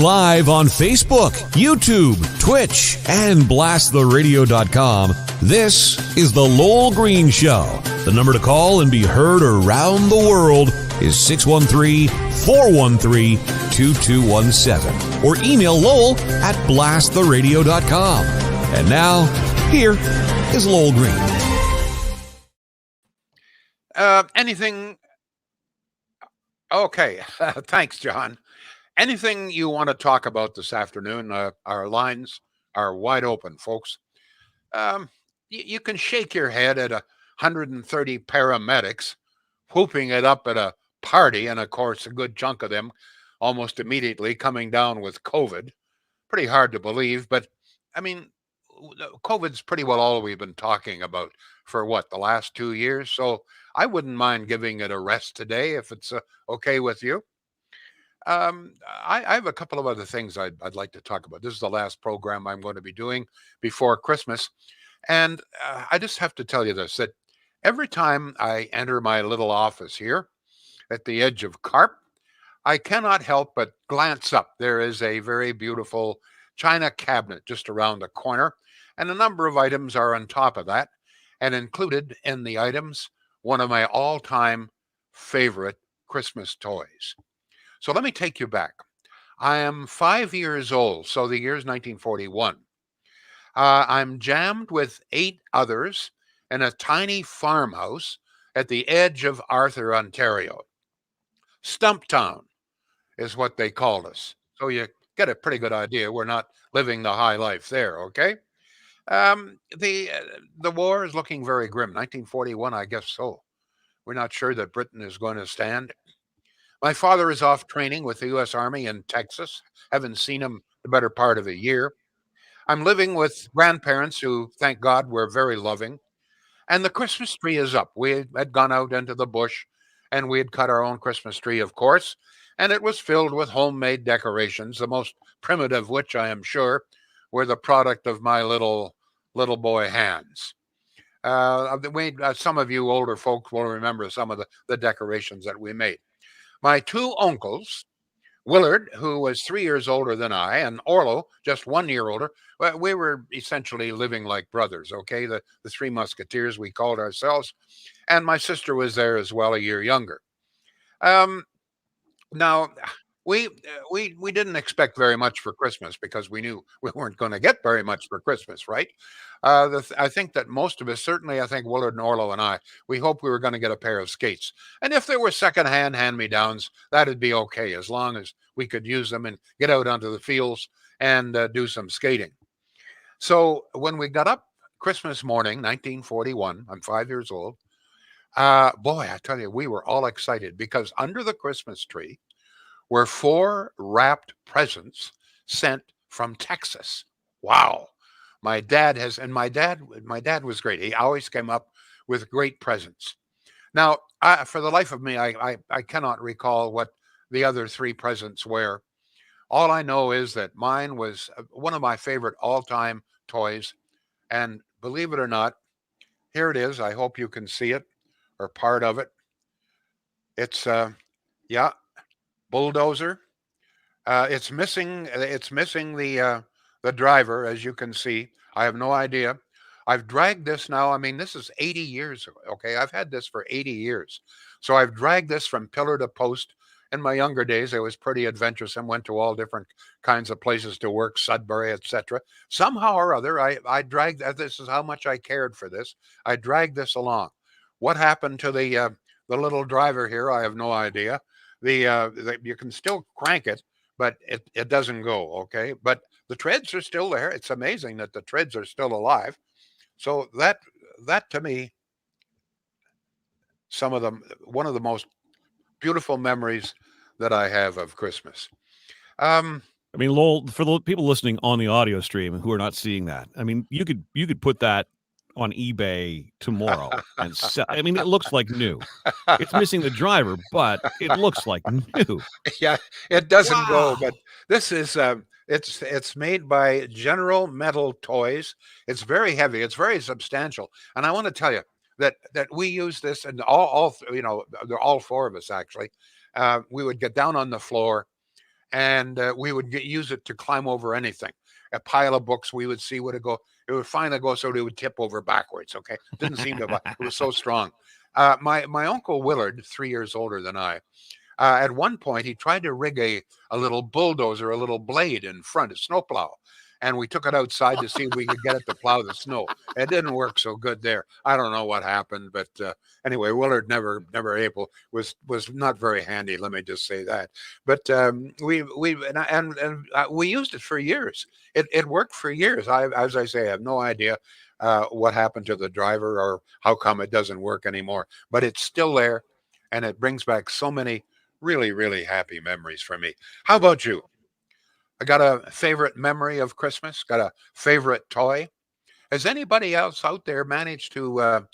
live on Facebook, YouTube, Twitch, and blasttheradio.com. This is The Lowell Green Show. The number to call and be heard around the world is 613-413-2217. Or email Lowell at blasttheradio.com. And now, here is Lowell Green. Anything... Okay, thanks, John. Anything you want to talk about this afternoon, our lines are wide open, folks. You can shake your head at 130 paramedics whooping it up at a party, and of course, a good chunk of them almost immediately coming down with COVID. Pretty hard to believe, but I mean, COVID's pretty well all we've been talking about for the last 2 years. So I wouldn't mind giving it a rest today if it's okay with you. I have a couple of other things I'd like to talk about. This is the last program I'm going to be doing before Christmas. And I just have to tell you this, that every time I enter my little office here at the edge of Carp, I cannot help but glance up. There is a very beautiful china cabinet just around the corner, and a number of items are on top of that. And included in the items, one of my all-time favorite Christmas toys. So let me take you back. I am 5 years old, so the year's 1941. I'm jammed with 8 others in a tiny farmhouse at the edge of Arthur, Ontario. Stumptown is what they called us. So you get a pretty good idea. We're not living the high life there, okay? The war is looking very grim. 1941, I guess so. We're not sure that Britain is going to stand. My father is off training with the U.S. Army in Texas. Haven't seen him the better part of a year. I'm living with grandparents who, thank God, were very loving. And the Christmas tree is up. We had gone out into the bush, and we had cut our own Christmas tree, of course. And it was filled with homemade decorations, the most primitive, which I am sure were the product of my little boy hands. Some of you older folks will remember some of the decorations that we made. My 2 uncles, Willard, who was 3 years older than I, and Orlo, just 1 year older, we were essentially living like brothers, okay? The 3 Musketeers, we called ourselves. And my sister was there as well, a year younger. Now, we didn't expect very much for Christmas because we knew we weren't going to get very much for Christmas, right? I think that most of us, certainly I think Willard and Orlo and I, we hoped we were going to get a pair of skates. And if there were secondhand hand-me-downs, that'd be okay as long as we could use them and get out onto the fields and do some skating. So when we got up Christmas morning, 1941, I'm 5 years old, boy, I tell you, we were all excited because under the Christmas tree were 4 wrapped presents sent from Texas. Wow. My dad was great. He always came up with great presents. Now, for the life of me, I cannot recall what the other 3 presents were. All I know is that mine was one of my favorite all-time toys. And believe it or not, here it is. I hope you can see it or part of it. It's, bulldozer. It's missing the driver, as you can see. I have no idea. I've dragged this now. I mean, this is 80 years ago. Okay, I've had this for 80 years. So I've dragged this from pillar to post. In my younger days, I was pretty adventurous and went to all different kinds of places to work, Sudbury, etc. Somehow or other, I dragged. This is how much I cared for this. I dragged this along. What happened to the little driver here? I have no idea. You can still crank it, but it doesn't go, okay? But the treads are still there. It's amazing that the treads are still alive. So that to me, one of the most beautiful memories that I have of Christmas. I mean, Lowell, for the people listening on the audio stream who are not seeing that, I mean, you could put that on eBay tomorrow and sell. I mean, it looks like new. It's missing the driver, but it looks like new. Yeah, it doesn't go, but this is it's made by General Metal Toys. It's very heavy. It's very substantial, and I want to tell you that we use this, and all 4 of us actually. We would get down on the floor, and we would use it to climb over anything. A pile of books, we would see would it go. It would finally go so it would tip over backwards. Okay, didn't seem to. It was so strong. My uncle Willard, 3 years older than I, at one point he tried to rig a little bulldozer, a little blade in front, a snowplow, and we took it outside to see if we could get it to plow the snow. It didn't work so good there. I don't know what happened, but anyway, Willard never was not very handy. Let me just say that. But we used it for years. It worked for years. As I say, I have no idea what happened to the driver or how come it doesn't work anymore. But it's still there, and it brings back so many really, really happy memories for me. How about you? I got a favorite memory of Christmas. Got a favorite toy. Has anybody else out there managed to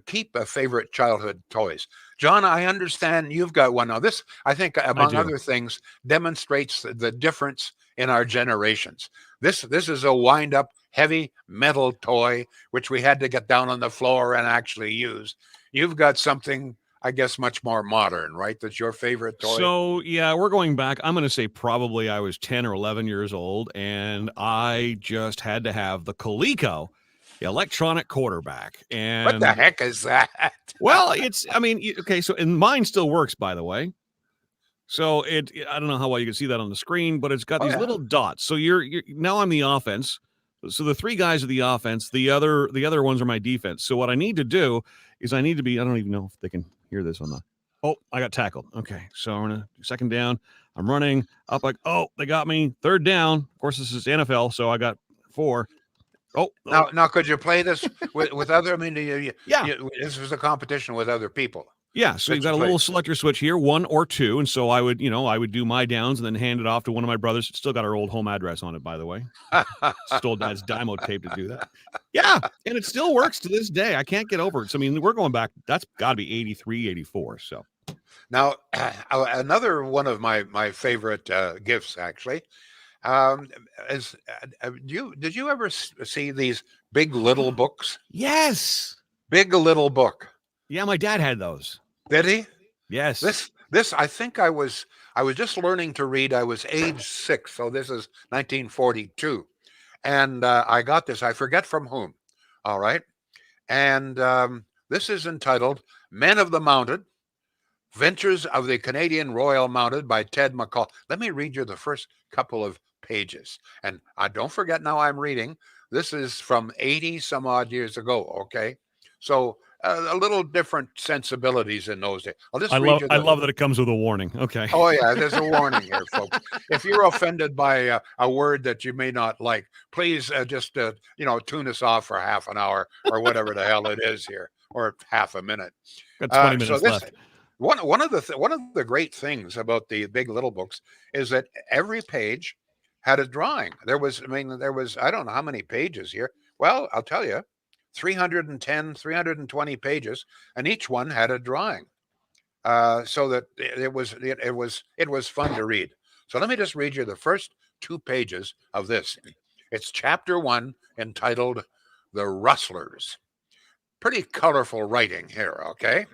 keep a favorite childhood toys? John, I understand you've got one. Now, this, I think, I among do. other things, demonstrates the difference in our generations. This is a wind-up, heavy metal toy, which we had to get down on the floor and actually use. You've got something, I guess, much more modern, right? That's your favorite toy? So, yeah, we're going back. I'm going to say probably I was 10 or 11 years old, and I just had to have the Coleco electronic quarterback. What the And, heck is that? well, okay, so, and mine still works, by the way. So I don't know how well you can see that on the screen, but it's got Oh, these yeah. little dots. So you're now I'm the offense. So the three guys are the offense. The other ones are my defense. So what I need to do is I need to be. I don't even know if they can hear this on the. Oh, I got tackled. Okay, so I'm gonna do second down. I'm running up like, oh, they got me. Third down. Of course, this is NFL, so I got 4. Oh, Now, could you play this with other? I mean, yeah. this was a competition with other people Yeah, so you've that you got a played. little selector switch here, 1 or 2, and so I would do my downs and then hand it off to one of my brothers. It's still got our old home address on it, by the way. Stole Dad's Dymo tape to do that. Yeah, and it still works to this day. I can't get over it. So, I mean, we're going back. That's got to be 83, 84. So, Now, another one of my favorite gifts actually is. Did you ever see these Big Little books? yes. Big Little Book. Yeah, my dad had those. Did he? Yes. This I think I was just learning to read. I was age 6, so this is 1942, and I got this. I forget from whom. All right, and this is entitled "Men of the Mounted: Ventures of the Canadian Royal Mounted" by Ted McCall. Let me read you the first couple of pages, and don't forget now I'm reading. This is from 80 some odd years ago. Okay, so a little different sensibilities in those days. I'll just read you I the. love that it comes with a warning. Okay. Oh yeah, there's a warning here, folks. If you're offended by a word that you may not like, please just tune us off for half an hour or whatever the hell it is here, or half a minute. Got 20 So minutes this left. one of the great things about the Big Little books is that every page had a drawing. There was I don't know how many pages here. Well, I'll tell you, 310, 320 pages, and each one had a drawing. So that it was fun to read. So let me just read you the first 2 pages of this. It's chapter 1 entitled "The Rustlers." Pretty colorful writing here, okay?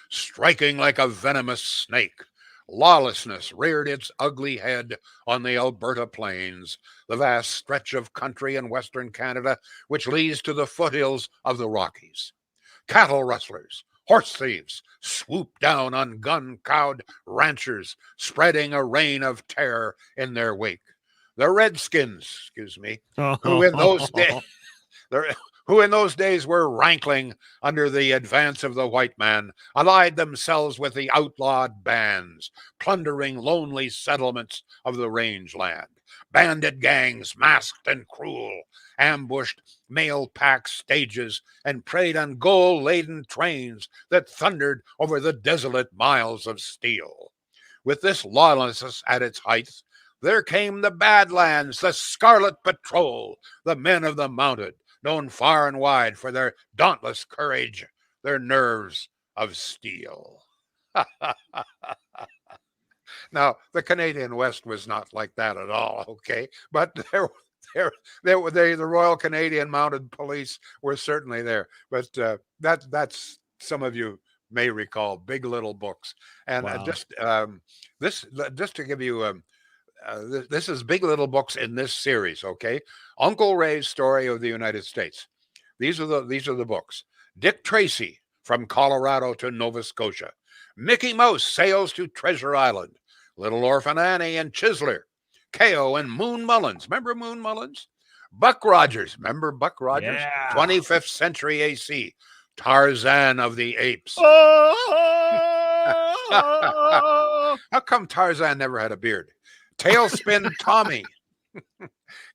Striking like a venomous snake, lawlessness reared its ugly head on the Alberta plains, the vast stretch of country in Western Canada which leads to the foothills of the Rockies. Cattle rustlers, horse thieves swoop down on gun-cowed ranchers, spreading a reign of terror in their wake. The Redskins, who in those days who in those days were rankling under the advance of the white man, allied themselves with the outlawed bands, plundering lonely settlements of the rangeland. Bandit gangs, masked and cruel, ambushed mail-pack stages and preyed on gold-laden trains that thundered over the desolate miles of steel. With this lawlessness at its height, there came the Badlands, the Scarlet Patrol, the men of the mounted, known far and wide for their dauntless courage, their nerves of steel. Now, the Canadian West was not like that at all, okay? But the Royal Canadian Mounted Police were certainly there. But that's some of you may recall Big Little Books. And Wow. just to give you this is Big Little Books in this series. Okay, Uncle Ray's Story of the United States. These are the books. Dick Tracy from Colorado to Nova Scotia. Mickey Mouse sails to Treasure Island. Little Orphan Annie and Chisler. K.O. and Moon Mullins. Remember Moon Mullins? Buck Rogers. Remember Buck Rogers? Yeah. 25th century AC. Tarzan of the Apes. Oh! How come Tarzan never had a beard? Tailspin Tommy.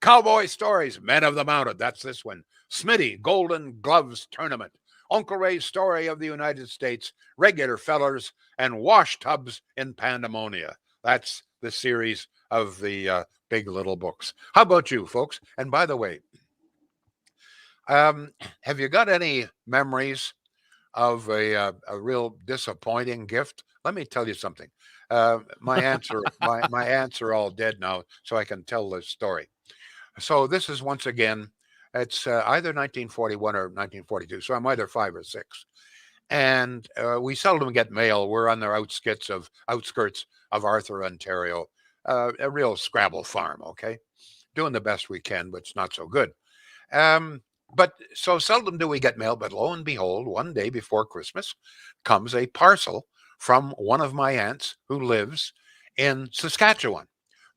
Cowboy Stories. Men of the Mountain. That's this one. Smitty. Golden Gloves Tournament. Uncle Ray's Story of the United States. Regular Fellers. And Wash Tubs in Pandemonia. That's the series of the Big Little Books. How about you, folks? And by the way, have you got any memories of a real disappointing gift? Let me tell you something. My aunts are all dead now, so I can tell this story. So this is once again, it's either 1941 or 1942. So I'm either 5 or 6. And we seldom get mail. We're on the outskirts of Arthur, Ontario, a real Scrabble farm. Okay, doing the best we can, but it's not so good. But so seldom do we get mail. But lo and behold, one day before Christmas comes a parcel from one of my aunts who lives in Saskatchewan.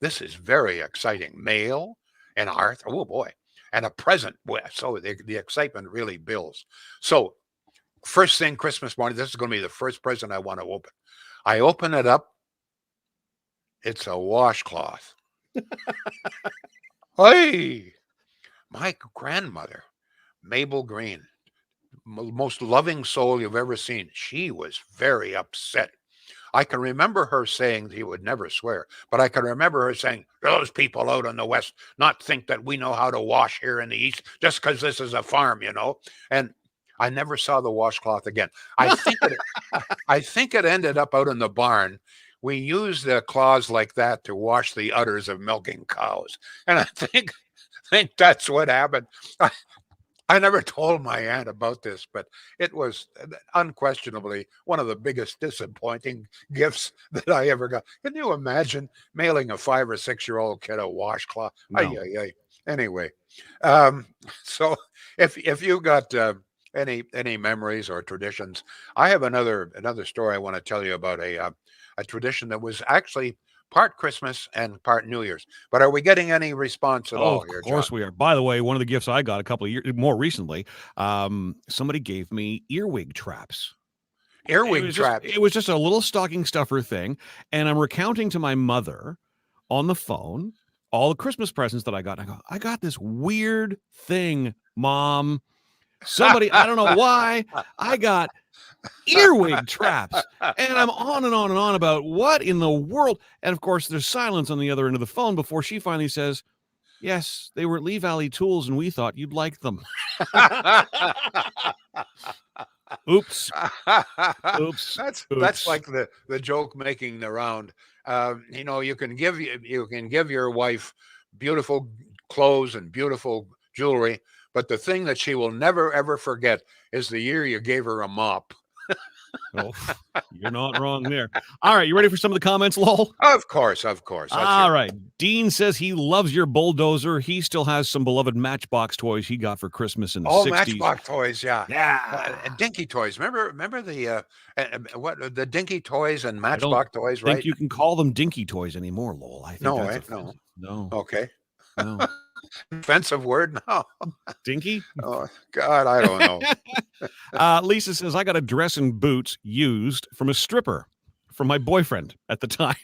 This is very exciting. Mail and Arthur. Oh boy, and a present. So the excitement really builds. So first thing Christmas morning, this is going to be the first present I want to open. I open it up. It's a washcloth. Hey, my grandmother, Mabel Green, most loving soul you've ever seen. She was very upset. I can remember her saying, he would never swear, but I can remember her saying, those people out in the West not think that we know how to wash here in the East just because this is a farm, you know. And I never saw the washcloth again. I think it ended up out in the barn. We used the claws like that to wash the udders of milking cows. And I think that's what happened. I never told my aunt about this, but it was unquestionably one of the biggest disappointing gifts that I ever got. Can you imagine mailing a 5 or 6-year-old kid a washcloth? No. Anyway, so if you got any memories or traditions, I have another story I want to tell you about a tradition that was actually part Christmas and part New Year's. But are we getting any response at all here, Of course John? we are. By the way, one of the gifts I got a couple of years more recently, somebody gave me earwig traps. Earwig traps. It was just a little stocking stuffer thing, and I'm recounting to my mother on the phone all the Christmas presents that I got. And I go, I got this weird thing, Mom. Somebody, I don't know why, I got earwig traps. And I'm on and on and on about what in the world. And of course, there's silence on the other end of the phone before she finally says, yes, they were at Lee Valley Tools and we thought you'd like them. Oops. That's like the joke making the round. You can give your wife beautiful clothes and beautiful jewelry, but the thing that she will never ever forget is the year you gave her a mop. Oh, you're not wrong there. All right, you ready for some of the comments, Lowell? Of course. All right. Dean says he loves your bulldozer. He still has some beloved Matchbox toys he got for Christmas in the 60s. Matchbox toys, yeah. Yeah. Dinky toys. Remember the the Dinky toys and Matchbox toys, right? I think you can call them Dinky toys anymore, Lowell. I think No. Okay. No. Offensive word? No. Dinky? Oh, God, I don't know. Lisa says, I got a dress and boots used from a stripper from my boyfriend at the time.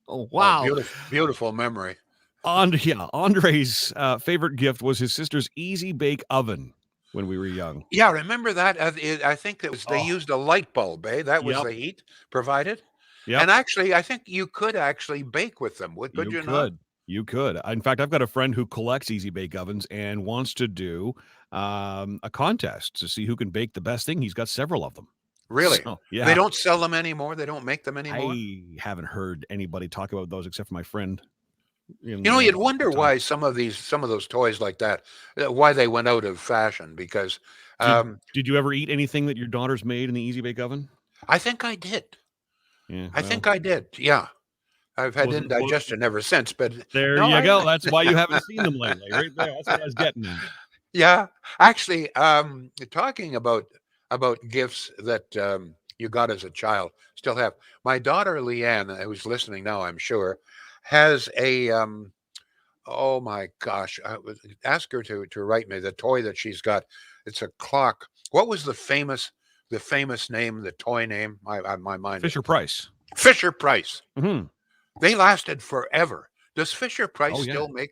Oh, wow. Oh, beautiful memory. Andre's favorite gift was his sister's Easy Bake Oven when we were young. Yeah, remember that? I think they used a light bulb, eh? That was the heat provided. Yeah. And actually, I think you could actually bake with them. Could you not? You could. In fact, I've got a friend who collects Easy Bake Ovens and wants to do a contest to see who can bake the best thing. He's got several of them. Really? So, yeah. They don't sell them anymore? They don't make them anymore? I haven't heard anybody talk about those except for my friend. You'd wonder why some of those toys like that, why they went out of fashion, because Did you ever eat anything that your daughters made in the Easy Bake Oven? I think I did. Yeah, I think I did. Yeah. I've had was indigestion ever since, but there no, you go. That's why you haven't seen them lately, right there. That's what I was getting at. yeah, actually, talking about gifts that you got as a child, still have. My daughter Leanne, who's listening now, I'm sure, has a oh my gosh, ask her to write me the toy that she's got. It's a clock. What was the famous name, the toy name? My mind. Fisher Price. Fisher Price. Mm-hmm. They lasted forever. Does Fisher Price Oh, yeah. still make?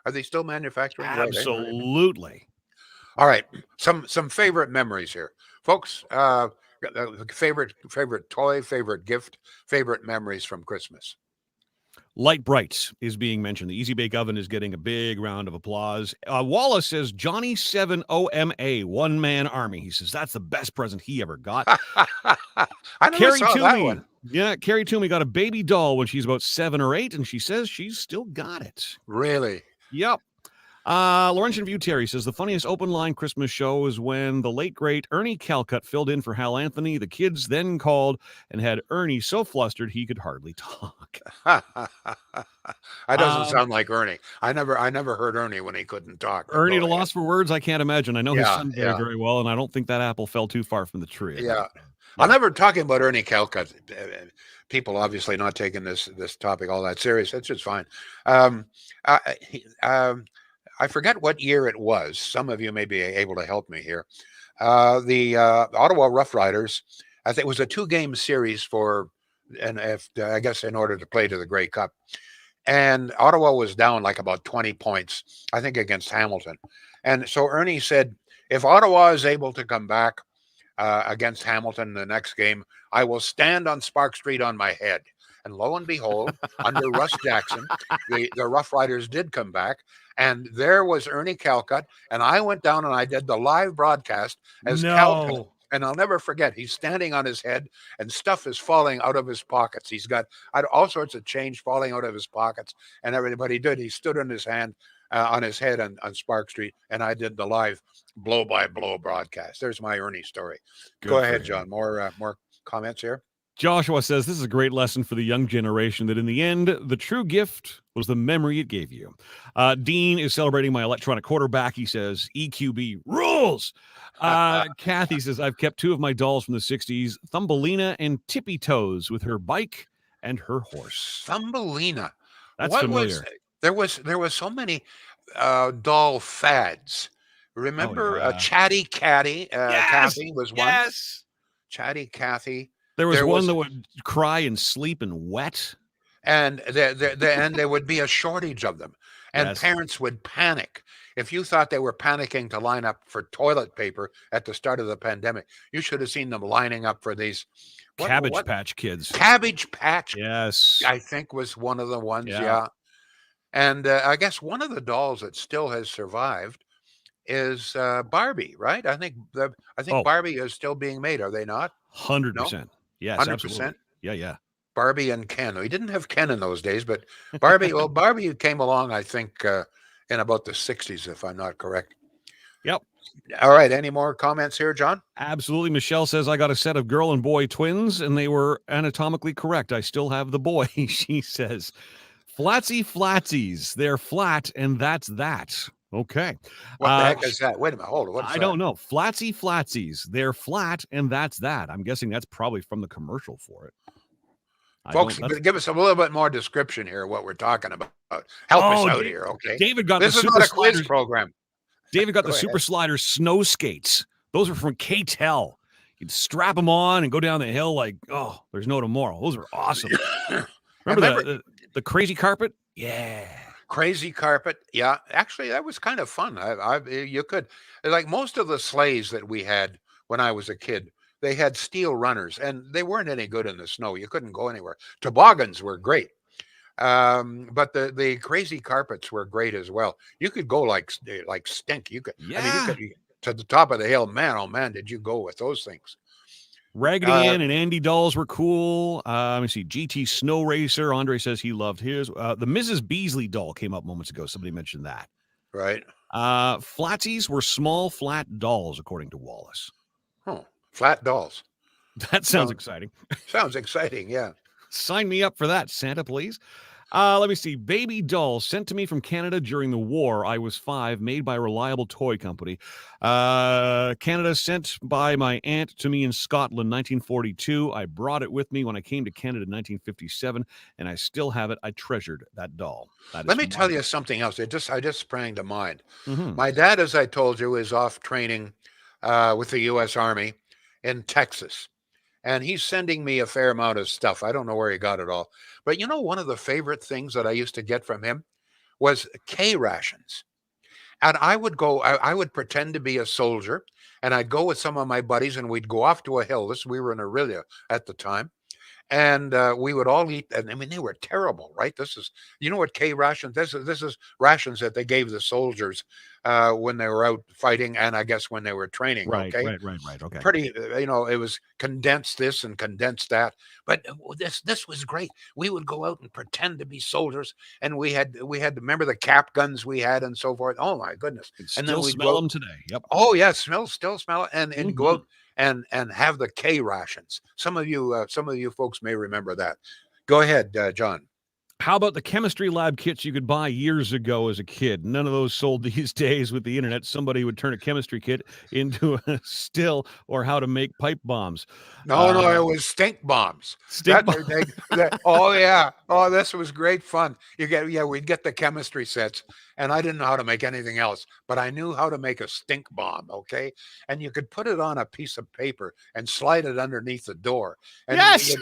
Are they still manufacturing? Right, eh? Absolutely. All right. Some favorite memories here, folks. Favorite toy, favorite gift, favorite memories from Christmas. Light Brights is being mentioned. The Easy Bake Oven is getting a big round of applause. Wallace says Johnny 7 OMA, one man army. He says that's the best present he ever got. I never Carrie saw that Toomey, one. yeah, Carrie Toomey got a baby doll when she's about 7 or 8, and she says she's still got it. Really? Yep. Laurentian View Terry says the funniest open line Christmas show is when the late great Ernie Calcutt filled in for Hal Anthony. The kids then called and had Ernie so flustered he could hardly talk. That doesn't sound like Ernie. I never heard Ernie when he couldn't talk. Ernie at a loss for words, I can't imagine. I know his son very, yeah. very well, and I don't think that apple fell too far from the tree. Yeah. I'm never talking about Ernie Calcutt. People obviously not taking this topic all that serious. That's just fine. I forget what year it was. Some of you may be able to help me here. The Ottawa Rough Riders, I think it was a 2-game series for, and if I guess in order to play to the Grey Cup. And Ottawa was down like about 20 points, I think, against Hamilton. And so Ernie said, if Ottawa is able to come back against Hamilton in the next game, I will stand on Spark Street on my head. And lo and behold, under Russ Jackson, the Rough Riders did come back. And there was Ernie Calcutt. And I went down and I did the live broadcast as Calcutt. And I'll never forget, he's standing on his head and stuff is falling out of his pockets. He's got all sorts of change falling out of his pockets. And everybody did. He stood on his hand, on his head on Spark Street. And I did the live blow-by-blow broadcast. There's my Ernie story. Go ahead, John. More comments here. Joshua says, this is a great lesson for the young generation that in the end, the true gift was the memory it gave you. Dean is celebrating my electronic quarterback. He says, EQB rules. Kathy says, I've kept 2 of my dolls from the 60s, Thumbelina and Tippy Toes, with her bike and her horse. Thumbelina. That's familiar. There was so many doll fads. Remember Chatty Cathy? Cathy was one. Yes. Chatty Cathy. There was one that would cry and sleep in wet. And there would be a shortage of them. And parents would panic. If you thought they were panicking to line up for toilet paper at the start of the pandemic, you should have seen them lining up for these. Cabbage Patch Kids. Cabbage Patch. Yes. I think was one of the ones, yeah. And I guess one of the dolls that still has survived is Barbie, right? I think Barbie is still being made, are they not? 100%. No? Yes, 100%. Absolutely. Yeah. Barbie and Ken. We didn't have Ken in those days, but Barbie, Barbie came along, I think, in about the 60s, if I'm not correct. Yep. All right. Any more comments here, John? Absolutely. Michelle says, I got a set of girl and boy twins, and they were anatomically correct. I still have the boy, she says. Flatsies. They're flat, and that's that. Okay. What the heck is that? Wait a minute. Hold on. I don't know. Flatsies. They're flat, and that's that. I'm guessing that's probably from the commercial for it. Folks, give us a little bit more description here of what we're talking about. Help us out here, okay? David got this is not a quiz program. David got the Super Sliders snow skates. Those are from K-Tel. You'd strap them on and go down the hill like, oh, there's no tomorrow. Those are awesome. Remember the crazy carpet? Yeah. Crazy carpet. Yeah. Actually, that was kind of fun. You could, like most of the sleighs that we had when I was a kid, they had steel runners and they weren't any good in the snow. You couldn't go anywhere. Toboggans were great. But the crazy carpets were great as well. You could go like stink. You could, I mean, you could to the top of the hill. Man, oh man, did you go with those things? Raggedy Ann and Andy dolls were cool. Let me see. GT Snow Racer. Andre says he loved his. The Mrs. Beasley doll came up moments ago. Somebody mentioned that. Right. Flatsies were small, flat dolls, according to Wallace. Oh, flat dolls. That sounds exciting. Sounds exciting. Yeah. Sign me up for that, Santa, please. Let me see. Baby doll sent to me from Canada during the war. I was 5, made by a reliable toy company. Canada sent by my aunt to me in Scotland, 1942. I brought it with me when I came to Canada in 1957, and I still have it. I treasured that doll. Let me tell you something else. I just sprang to mind. Mm-hmm. My dad, as I told you, is off training with the U.S. Army in Texas. And he's sending me a fair amount of stuff. I don't know where he got it all. But one of the favorite things that I used to get from him was K rations. And I would pretend to be a soldier, and I'd go with some of my buddies, and we'd go off to a hill. We were in Aurelia at the time. And we would all eat, and I mean, they were terrible, right? This is, what K rations, this is rations that they gave the soldiers when they were out fighting, and I guess when they were training. Right, Okay. right. Okay. Pretty, it was condensed this and condensed that, but this was great. We would go out and pretend to be soldiers, and we had remember the cap guns we had and so forth. Oh my goodness! And then Still we'd smell go, them today. Yep. oh yeah, still smell it, and go Mhm. out and have the K rations. Some of you folks may remember that. Go ahead, John. How about the chemistry lab kits you could buy years ago as a kid? None of those sold these days with the internet. Somebody would turn a chemistry kit into a still or how to make pipe bombs. No, it was stink bombs. Stink Oh yeah. Oh, this was great fun. We'd get the chemistry sets, and I didn't know how to make anything else, but I knew how to make a stink bomb. Okay, and you could put it on a piece of paper and slide it underneath the door. And Yes!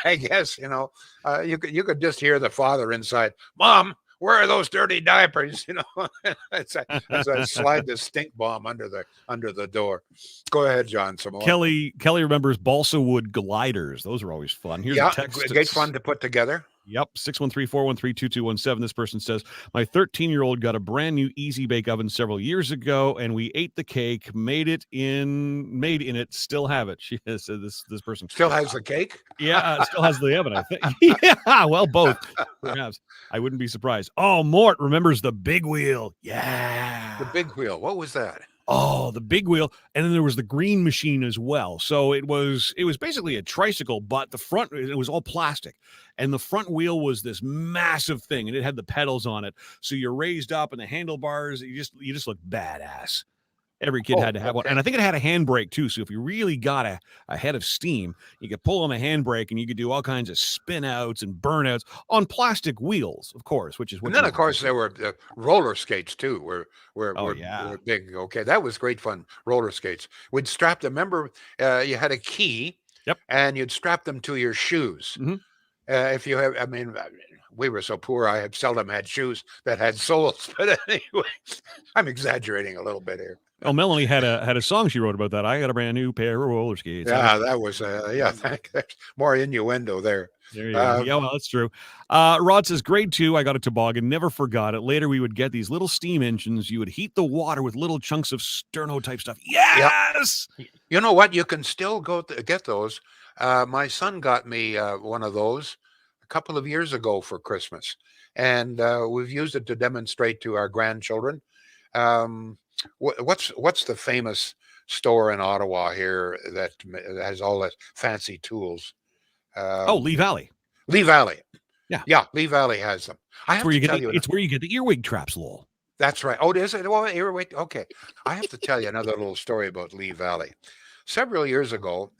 I guess you could just hear the father inside. Mom, where are those dirty diapers? as I slide the stink bomb under the door. Go ahead, John. Some more. Kelly remembers balsa wood gliders. Those are always fun. Here's a text. Great fun to put together. Yep, 613-413-2217. This person says, my 13-year-old got a brand new Easy Bake Oven several years ago, and we ate the cake, made in it, still have it. She has this person. Still has the cake? Yeah, still has the oven, I think. Yeah, well, both. Perhaps. I wouldn't be surprised. Oh, Mort remembers the big wheel. Yeah. The big wheel. What was that? Oh, the big wheel. And then there was the green machine as well. So it was basically a tricycle, but the front, it was all plastic. And the front wheel was this massive thing, and it had the pedals on it. So you're raised up and the handlebars, you just look badass. Every kid had to have one. And I think it had a handbrake too. So if you really got a head of steam, you could pull on the handbrake and you could do all kinds of spin outs and burnouts on plastic wheels, of course, which is what. And then of course there were roller skates too, were big. Okay. That was great fun. Roller skates. We'd strap them. Remember, you had a key. Yep. And you'd strap them to your shoes. Mm-hmm. If you have, I mean, we were so poor, I have seldom had shoes that had soles. But anyway, I'm exagerating a little bit here. Oh, Melanie had a song she wrote about that. I got a brand new pair of roller skates. Yeah, that was more innuendo there. There you go. Yeah, well, that's true. Rod says, grade 2, I got a toboggan, never forgot it. Later, we would get these little steam engines. You would heat the water with little chunks of sterno type stuff. Yes! Yep. You know what? You can still go get those. My son got me one of those a couple of years ago for Christmas, and we've used it to demonstrate to our grandchildren. What's the famous store in Ottawa here that has all the fancy tools? Lee Valley. Lee Valley. Yeah. Lee Valley has them. It's where you get the earwig traps, Lowell. That's right. Oh, is it? Well, earwig. Okay. I have to tell you another little story about Lee Valley. Several years ago,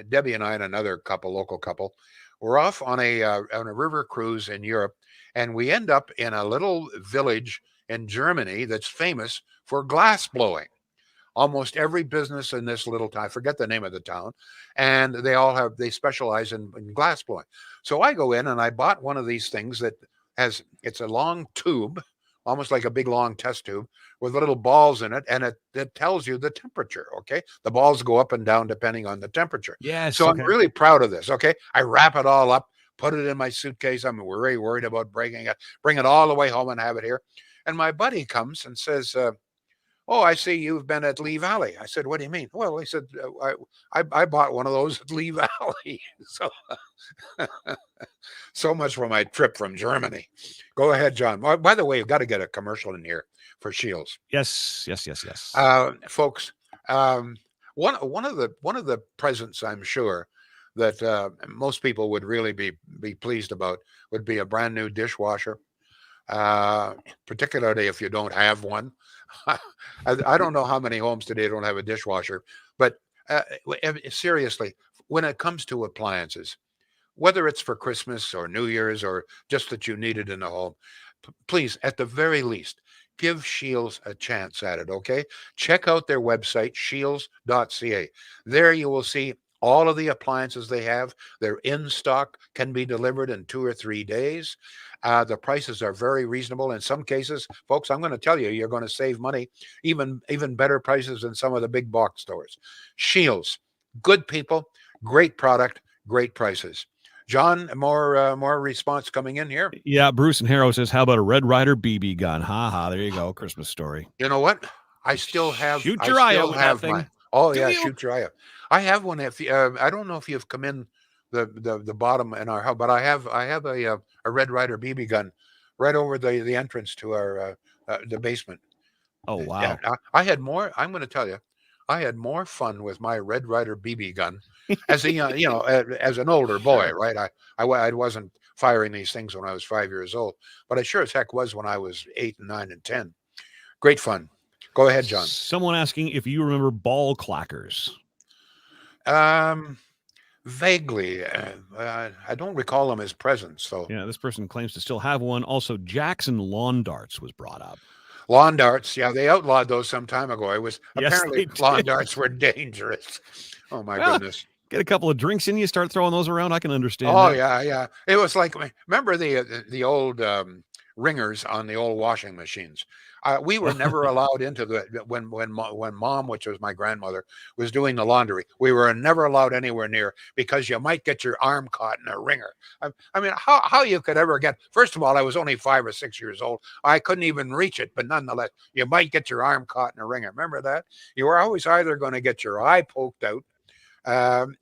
Debbie and I and another local couple, were off on a river cruise in Europe, and we end up in a little village in Germany that's famous for glass blowing. Almost every business in this little town, I forget the name of the town, and they specialize in glass blowing. So I go in and I bought one of these things it's a long tube, almost like a big long test tube with little balls in it, and it tells you the temperature. Okay, the balls go up and down depending on the temperature. Yes. So I'm really proud of this. Okay, I wrap it all up, put it in my suitcase. I'm very worried about breaking it. Bring it all the way home and have it here. And my buddy comes and says, "Oh, I see you've been at Lee Valley." I said, "What do you mean?" Well, he said, I bought one of those at Lee Valley." So so much for my trip from Germany. Go ahead, John. By the way, you've got to get a commercial in here for Shields. Yes, yes, yes, yes. Folks, um, one of the presents I'm sure that most people would really be pleased about would be a brand new dishwasher, uh, particularly if you don't have one. I don't know how many homes today don't have a dishwasher, but seriously, when it comes to appliances, whether it's for Christmas or New Year's or just that you need it in the home, please, at the very least, give Shields a chance at it, okay? Check out their website, shields.ca. There you will see all of the appliances they have. They're in stock, can be delivered in 2 or 3 days. The prices are very reasonable. In some cases, folks, I'm going to tell you, you're going to save money, even better prices than some of the big box stores. Shields, good people, great product, great prices. John, more response coming in here. Yeah, Bruce and Harrow says, "How about a Red Ryder BB gun?" Ha ha! There you go, Christmas story. You know what? I still have. Shoot I your eye out still with that have thing. my. Oh Do yeah, you? shoot your eye out. I have one. If I don't know if you've come in the bottom in our house, but I have a Red Ryder BB gun right over the entrance to our the basement. Oh Yeah, wow! I had more. I'm going to tell you, I had more fun with my Red Ryder BB gun as a as an older boy, Sure. right? I wasn't firing these things when I was 5 years old, but I sure as heck was when I was 8 and 9 and 10. Great fun. Go ahead, John. Someone asking if you remember ball clackers. Um, Vaguely, I don't recall them as presents. So Yeah, this person claims to still have one. Also, Jackson lawn darts was brought up. lawn darts, yeah, they outlawed those some time ago. It was Yes, apparently they lawn did. darts were dangerous. Oh my Well, goodness. get a couple of drinks in you, start throwing those around. I can understand Oh that. yeah, yeah. It was like remember the old ringers on the old washing machines. We were never allowed into when mom, which was my grandmother, was doing the laundry. We were never allowed anywhere near because you might get your arm caught in a ringer. I mean, how you could ever get? First of all, I was only 5 or 6 years old. I couldn't even reach it, but nonetheless, you might get your arm caught in a ringer. Remember that? You were always either going to get your eye poked out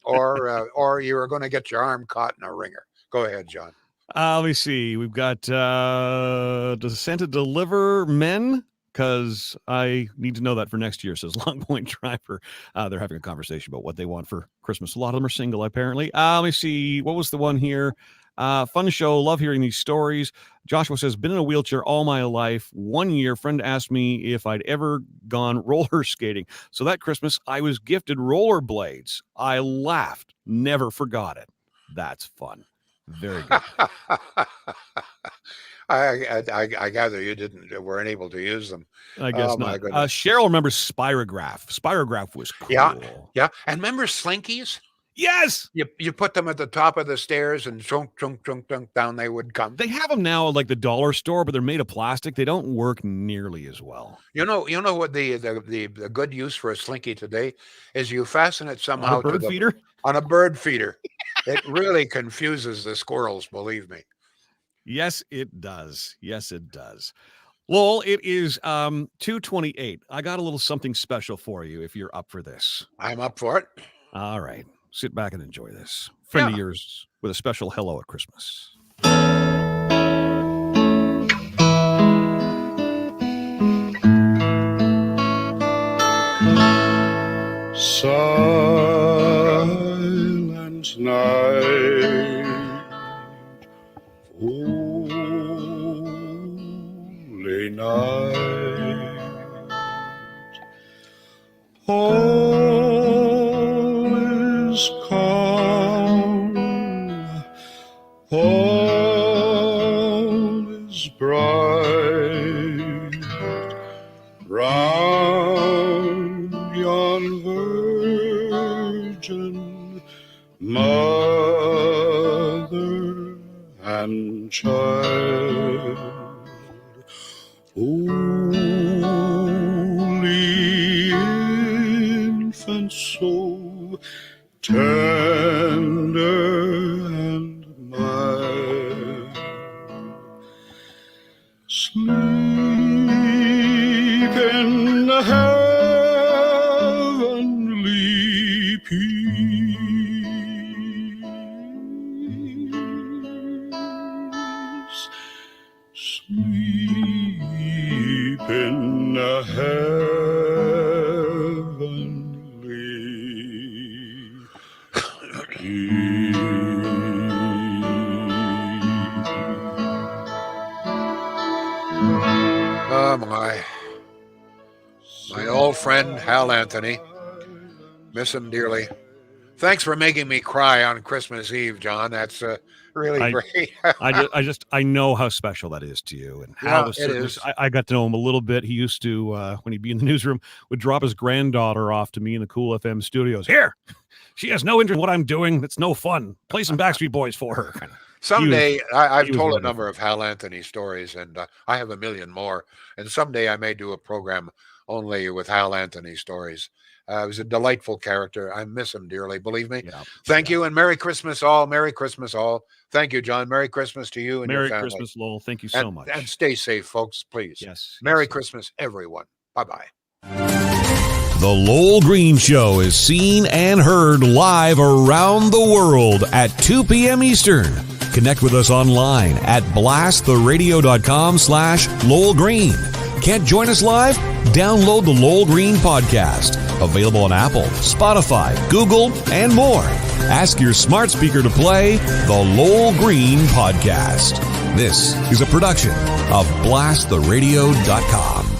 or you were going to get your arm caught in a ringer. Go ahead, John. Let me see. We've got does Santa deliver men? Because I need to know that for next year, says Long Point Driver. They're having a conversation about what they want for Christmas. A lot of them are single, apparently. Let me see. What was the one here? Fun show. Love hearing these stories. Joshua says, been in a wheelchair all my life. 1 year, friend asked me if I'd ever gone roller skating. So that Christmas, I was gifted rollerblades. I laughed. Never forgot it. That's fun. Very good. I gather you weren't able to use them. I guess Oh my not. goodness. Cheryl remembers Spirograph. Spirograph was cool. Yeah. And remember Slinkies? Yes. You put them at the top of the stairs and trunk, trunk, trunk, trunk, down they would come. They have them now at like the dollar store, but they're made of plastic. They don't work nearly as well. You know what the good use for a Slinky today is you fasten it somehow On a bird feeder? On a bird feeder. It really confuses the squirrels, believe me. Yes, it does. Yes, it does. Lowell, it is 2:28. I got a little something special for you if you're up for this. I'm up for it. All right. Sit back and enjoy this. Friend of Yeah. yours with a special hello at Christmas. Silent night, holy night, all is calm, all is bright, round yon virgin mother and child. Holy infant, so tender and mild, sleep in the sleep in a heavenly peace. Oh, my old friend Hal Anthony. Miss him dearly. Thanks for making me cry on Christmas Eve, John. That's really great. I know how special that is to you. And Hal was certainly, I got to know him a little bit. He used to, when he'd be in the newsroom, would drop his granddaughter off to me in the Cool FM studios. Here, she has no interest in what I'm doing. It's no fun. Play some Backstreet Boys for her. Someday, I've told a number of Hal Anthony stories, and I have a million more. And someday I may do a program only with Hal Anthony stories. He was a delightful character. I miss him dearly, believe me. Yeah, Thank you, and Merry Christmas all. Merry Christmas all. Thank you, John. Merry Christmas to you and your family. Merry Christmas, Lowell. Thank you so much. And stay safe, folks, please. Yes. Merry Christmas, everyone. Bye-bye. The Lowell Green Show is seen and heard live around the world at 2 p.m. Eastern. Connect with us online at blasttheradio.com/Lowell Green. Can't join us live? Download the Lowell Green Podcast. Available on Apple, Spotify, Google, and more. Ask your smart speaker to play the Lowell Green Podcast. This is a production of blasttheradio.com.